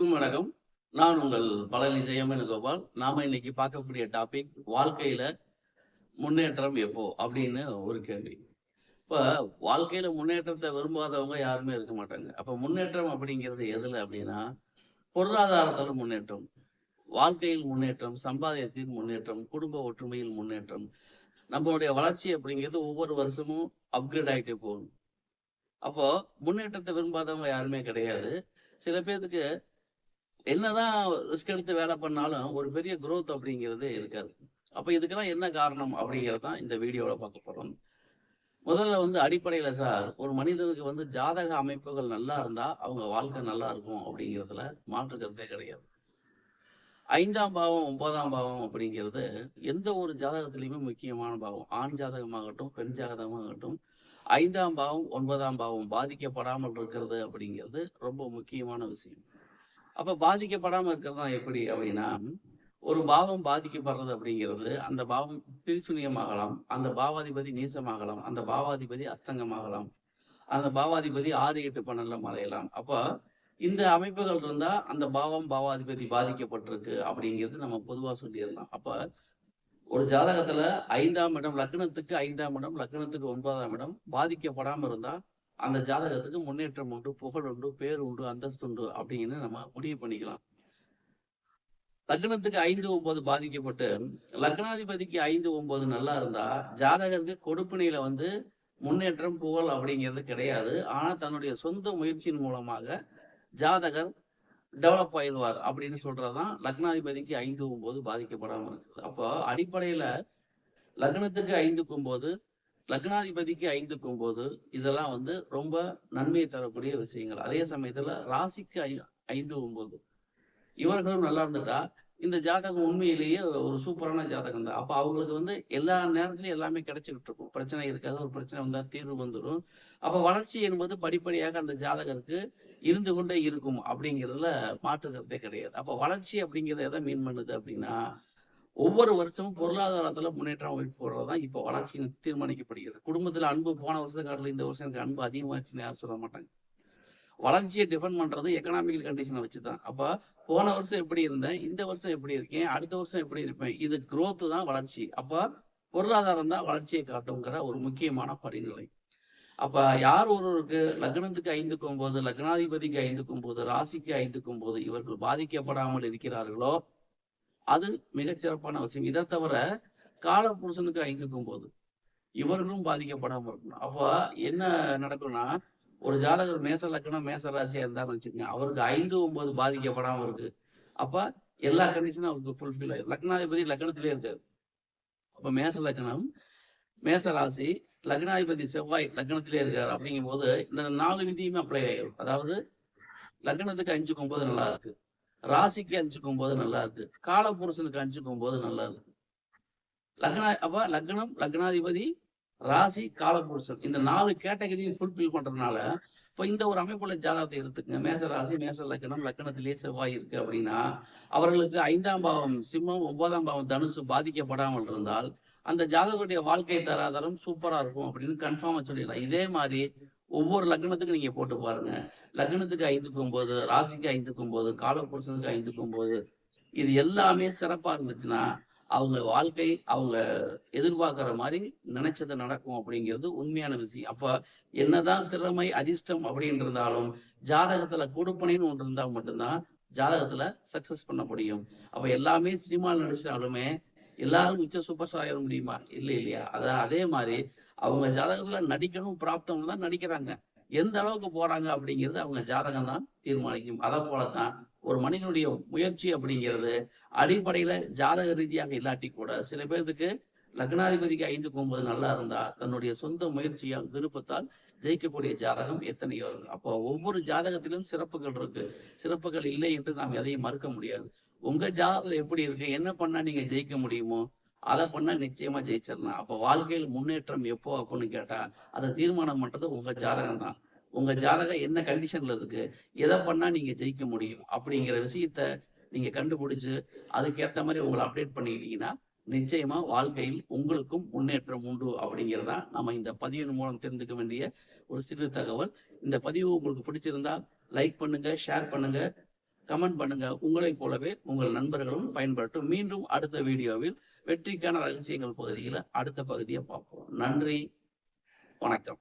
வணக்கம். நான் உங்கள் பழனி ஜெயமேனுகோபால். நாம இன்னைக்கு பார்க்கக்கூடிய டாபிக் வாழ்க்கையில முன்னேற்றம் எப்போ அப்படின்னு ஒரு கேள்வி. இப்ப வாழ்க்கையில முன்னேற்றத்தை விரும்பாதவங்க யாருமே இருக்க மாட்டாங்க. அப்ப முன்னேற்றம் அப்படிங்கிறது எதுல அப்படின்னா, பொருளாதாரத்துல முன்னேற்றம், வாழ்க்கையில் முன்னேற்றம், சம்பாதியத்தில் முன்னேற்றம், குடும்ப ஒற்றுமையில் முன்னேற்றம். நம்மளுடைய வளர்ச்சி அப்படிங்கிறது ஒவ்வொரு வருஷமும் அப்கிரேட் ஆயிட்டே போகும். அப்போ முன்னேற்றத்தை விரும்பாதவங்க யாருமே கிடையாது. சில பேத்துக்கு என்னதான் ரிஸ்க் எடுத்து வேலை பண்ணாலும், ஒரு பெரிய குரோத் அப்படிங்கிறது இருக்காது. அப்ப இதுக்கெல்லாம் என்ன காரணம் அப்படிங்கிறது தான் இந்த வீடியோல பார்க்க போறோம். முதல்ல அடிப்படையில சார், ஒரு மனிதனுக்கு ஜாதக அமைப்புகள் நல்லா இருந்தா, அவங்க வாழ்க்கை நல்லா இருக்கும் அப்படிங்கிறதுல மாற்று கருத்தே கிடையாது. 5ஆம் பாவம், 9ஆம் பாவம் அப்படிங்கிறது எந்த ஒரு ஜாதகத்திலயுமே முக்கியமான பாவம். ஆண் ஜாதகமாகட்டும், பெண் ஜாதகமாகட்டும், 5ஆம் பாவம், 9ஆம் பாவம் பாதிக்கப்படாமல் இருக்கிறது அப்படிங்கிறது ரொம்ப முக்கியமான விஷயம். அப்ப பாதிக்கப்படாம இருக்கிறது தான் எப்படி அப்படின்னா, ஒரு பாவம் பாதிக்கப்படுறது அப்படிங்கிறது, அந்த பாவம் திரிசூனியமாகலாம், அந்த பாவாதிபதி நீசமாகலாம், அந்த பாவாதிபதி அஸ்தங்கமாகலாம், அந்த பாவாதிபதி 6, 8, 12ல மறையலாம். அப்ப இந்த அமைப்புகள் இருந்தா, அந்த பாவம், பாவாதிபதி பாதிக்கப்பட்டிருக்கு அப்படிங்கிறது நம்ம பொதுவா சொல்லிறலாம். அப்ப ஒரு ஜாதகத்துல 5ஆம் இடம், லக்னத்துக்கு 5ஆம் இடம், லக்னத்துக்கு 9ஆம் இடம் பாதிக்கப்படாம இருந்தா, அந்த ஜாதகத்துக்கு முன்னேற்றம் உண்டு, புகழ் உண்டு, பேர் உண்டு, அந்தஸ்து உண்டு அப்படின்னு நம்ம முடிவு பண்ணிக்கலாம். லக்னத்துக்கு 5, 9 பாதிக்கப்பட்டு, லக்னாதிபதிக்கு 5, 9 நல்லா இருந்தா, ஜாதகருக்கு கொடுப்பினையில முன்னேற்றம், புகழ் அப்படிங்கிறது கிடையாது. ஆனா தன்னுடைய சொந்த முயற்சியின் மூலமாக ஜாதகர் டெவலப் ஆயிடுவார் அப்படின்னு சொல்றதுதான் லக்னாதிபதிக்கு 5, 9 பாதிக்கப்படாம இருக்குது. அப்போ அடிப்படையில லக்னத்துக்கு 5க்கு 9, லக்னாதிபதிக்கு 5க்கு 9 இதெல்லாம் ரொம்ப நன்மையை தரக்கூடிய விஷயங்கள். அதே சமயத்துல ராசிக்கு 5, 9 இவர்களும் நல்லா இருந்துட்டா, இந்த ஜாதகம் உண்மையிலேயே ஒரு சூப்பரான ஜாதகம் தான். அப்ப அவங்களுக்கு எல்லா நேரத்திலயும் எல்லாமே கிடைச்சுக்கிட்டு இருக்கும். பிரச்சனை இருக்காது. ஒரு பிரச்சனை வந்தா தீர்வு வந்துரும். அப்ப வளர்ச்சி என்பது படிப்படியாக அந்த ஜாதகருக்கு இருந்து கொண்டே இருக்கும் அப்படிங்கிறதுல மாற்று கருத்தே கிடையாது. அப்ப வளர்ச்சி அப்படிங்கிறது எதை மீன் பண்ணுது அப்படின்னா, ஒவ்வொரு வருஷமும் பொருளாதாரத்துல முன்னேற்றம் போடுறது தான் இப்ப வளர்ச்சின்னு தீர்மானிக்கப்படுகிறது. குடும்பத்துல அன்பு போன வருஷத்தை காட்டிலும் இந்த வருஷம் எனக்கு அன்பு அதிகமாச்சுன்னு யாரும் சொல்ல மாட்டாங்க. வளர்ச்சியை டிஃபைன் பண்றது எக்கனாமிக்கல் கண்டிஷனை வச்சுதான். அப்ப போன வருஷம் எப்படி இருந்தேன், இந்த வருஷம் எப்படி இருக்கேன், அடுத்த வருஷம் எப்படி இருப்பேன், இது growth தான் வளர்ச்சி. அப்ப பொருளாதாரம் தான் வளர்ச்சியை காட்டுங்கிற ஒரு முக்கியமான படிநிலை. அப்ப யார் ஒருவருக்கு லக்னத்துக்கு 5க்கு 9, லக்னாதிபதிக்கு 5க்கு 9, ராசிக்கு 5க்கு 9 இவர்கள் பாதிக்கப்படாமல் இருக்கிறார்களோ, அது மிகச்சிறப்பான விஷயம். இதை தவிர காலபுருஷனுக்கு 5க்கு 9 இவர்களும் பாதிக்கப்படாம இருக்கணும். அப்ப என்ன நடக்கும்னா, ஒரு ஜாதகர் மேச லக்னம், மேச ராசியா இருந்தான்னு வச்சுக்கோங்க. அவருக்கு 5, 9 பாதிக்கப்படாம இருக்கு. அப்ப எல்லா கண்டிஷனும் அவருக்கு ஃபுல்ஃபில் ஆயிரும். லக்னாதிபதி லக்னத்திலே இருக்காரு. அப்ப மேச லக்னம், மேச ராசி, லக்னாதிபதி செவ்வாய் லக்னத்திலே இருக்காரு. அப்படிங்கும்போது இந்த 4 விதியுமே அப்ளை ஆயிரும். அதாவது லக்னத்துக்கு 5க்கு 9 நல்லா இருக்கு, ராசிக்கு 5க்கு 9 நல்லா இருக்கு, காலபுருஷனுக்கு 5க்கு 9 நல்லா இருக்கு. அப்ப லக்னம், லக்னாதிபதி, ராசி, காலபுருஷன் இந்த 4 கேட்டகரியும் ஃபுல்ஃபில் பண்றதுனால, இப்ப இந்த ஒரு அமைப்புள்ள ஜாதகத்தை எடுத்துக்கங்க. மேச ராசி, மேச லக்னம், லக்னத்திலேயே செவ்வாய் இருக்கு அப்படின்னா, அவர்களுக்கு 5ஆம் பாவம் சிம்மம், 9ஆம் பாவம் தனுசு பாதிக்கப்படாமல் இருந்தால், அந்த ஜாதகருடைய வாழ்க்கை தராதரம் சூப்பரா இருக்கும் அப்படின்னு கன்ஃபார்மா சொல்லிடலாம். இதே மாதிரி ஒவ்வொரு லக்னத்துக்கும் நீங்க போட்டு பாருங்க. லக்னத்துக்கு 5க்கு 9, ராசிக்கு 5க்கு 9, காலபுருஷனுக்கு 5க்கு 9 இது எல்லாமே சிறப்பா இருந்துச்சுன்னா, அவங்க வாழ்க்கை அவங்க எதிர்பார்க்கிற மாதிரி நினைச்சது நடக்கும் அப்படிங்கிறது உண்மையான விஷயம். அப்ப என்னதான் திறமை, அதிர்ஷ்டம் அப்படின்னு இருந்தாலும், ஜாதகத்துல கொடுப்பனைன்னு ஒன்று இருந்தா மட்டும்தான் ஜாதகத்துல சக்சஸ் பண்ண முடியும். அப்ப எல்லாமே சினிமாவில் நடிச்சாலுமே எல்லாரும் மிச்ச சூப்பர் ஸ்டார் ஆயிட முடியுமா? இல்லை இல்லையா? அதே மாதிரி அவங்க ஜாதகத்துல நடிக்கணும் பிராப்தம் தான் நடிக்கிறாங்க. எந்த அளவுக்கு போறாங்க அப்படிங்கிறது அவங்க ஜாதகம் தான் தீர்மானிக்கும். அதை போலத்தான் ஒரு மனிதனுடைய முயற்சி அப்படிங்கிறது அடிப்படையில ஜாதக ரீதியாக இல்லாட்டி கூட சில பேருக்கு லக்னாதிபதிக்கு 5க்கு 9 நல்லா இருந்தா தன்னுடைய சொந்த முயற்சியால் விருப்பத்தால் ஜெயிக்கக்கூடிய ஜாதகம் எத்தனையோ இருக்கு. அப்போ ஒவ்வொரு ஜாதகத்திலும் சிறப்புகள் இருக்கு. சிறப்புகள் இல்லை என்று நாம் எதையும் மறுக்க முடியாது. உங்க ஜாதகத்துல எப்படி இருக்கு, என்ன பண்ணா நீங்க ஜெயிக்க முடியுமோ அதை பண்ணா நிச்சயமா ஜெயிச்சிடலாம். அப்ப வாழ்க்கையில் முன்னேற்றம் எப்போ அப்படின்னு கேட்டா அதை தீர்மானம் பண்றது உங்க ஜாதகம் தான். உங்க ஜாதகம் என்ன கண்டிஷன்ல இருக்கு, எதை பண்ணா நீங்க ஜெயிக்க முடியும் அப்படிங்கிற விஷயத்த நீங்க கண்டுபிடிச்சு அதுக்கேத்த மாதிரி உங்களை அப்டேட் பண்ணிக்கிட்டீங்கன்னா நிச்சயமா வாழ்க்கையில் உங்களுக்கும் முன்னேற்றம் உண்டு அப்படிங்கிறதா நம்ம இந்த பதிவின் மூலம் தெரிந்துக்க வேண்டிய ஒரு சிறு தகவல். இந்த பதிவு உங்களுக்கு பிடிச்சிருந்தா லைக் பண்ணுங்க, ஷேர் பண்ணுங்க, கமெண்ட் பண்ணுங்க. உங்களைப் போலவே உங்கள் நண்பர்களும் பயன்படட்டும். மீண்டும் அடுத்த வீடியோவில் வெற்றிக்கான ரகசியங்கள் பகுதியில் அடுத்த பகுதியை பார்ப்போம். நன்றி, வணக்கம்.